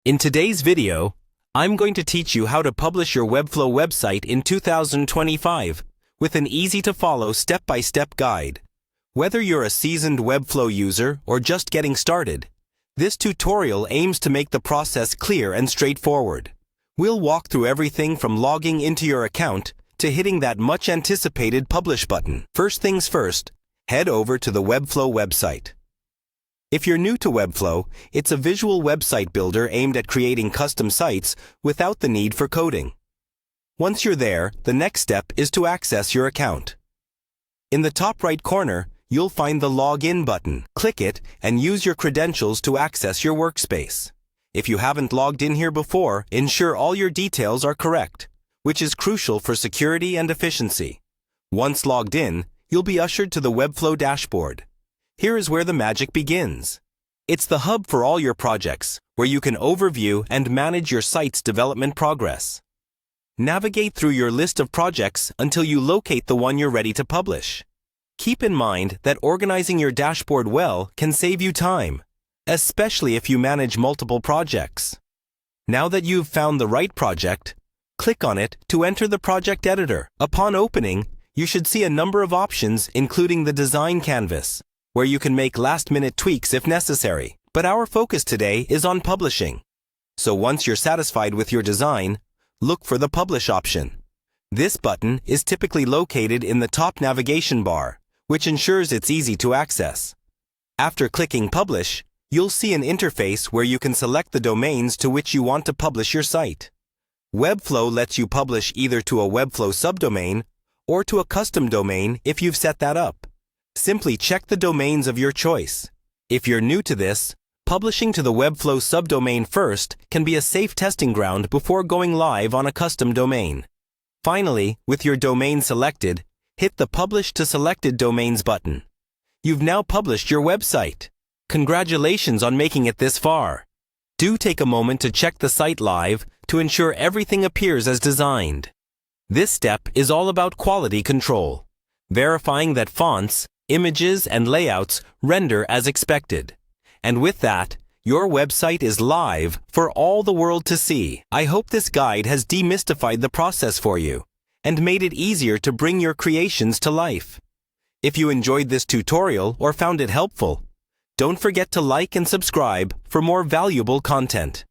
In today's video, I'm going to teach you how to publish your Webflow website in 2025 with an easy-to-follow step-by-step guide. Whether you're a seasoned Webflow user or just getting started, this tutorial aims to make the process clear and straightforward. We'll walk through everything from logging into your account to hitting that much-anticipated Publish button. First things first, head over to the Webflow website. If you're new to Webflow, it's a visual website builder aimed at creating custom sites without the need for coding. Once you're there, the next step is to access your account. In the top right corner, you'll find the Login button. Click it and use your credentials to access your workspace. If you haven't logged in here before, ensure all your details are correct, which is crucial for security and efficiency. Once logged in, you'll be ushered to the Webflow dashboard. Here is where the magic begins. It's the hub for all your projects, where you can overview and manage your site's development progress. Navigate through your list of projects until you locate the one you're ready to publish. Keep in mind that organizing your dashboard well can save you time, especially if you manage multiple projects. Now that you've found the right project, click on it to enter the project editor. Upon opening, you should see a number of options, including the design canvas, where you can make last-minute tweaks if necessary. But our focus today is on publishing. So once you're satisfied with your design, look for the Publish option. This button is typically located in the top navigation bar, which ensures it's easy to access. After clicking Publish, you'll see an interface where you can select the domains to which you want to publish your site. Webflow lets you publish either to a Webflow subdomain or to a custom domain if you've set that up. Simply check the domains of your choice. If you're new to this, publishing to the Webflow subdomain first can be a safe testing ground before going live on a custom domain. Finally, with your domain selected, hit the Publish to Selected Domains button. You've now published your website. Congratulations on making it this far. Do take a moment to check the site live to ensure everything appears as designed. This step is all about quality control, verifying that fonts, images, and layouts render as expected. And with that, your website is live for all the world to see. I hope this guide has demystified the process for you and made it easier to bring your creations to life. If you enjoyed this tutorial or found it helpful, don't forget to like and subscribe for more valuable content.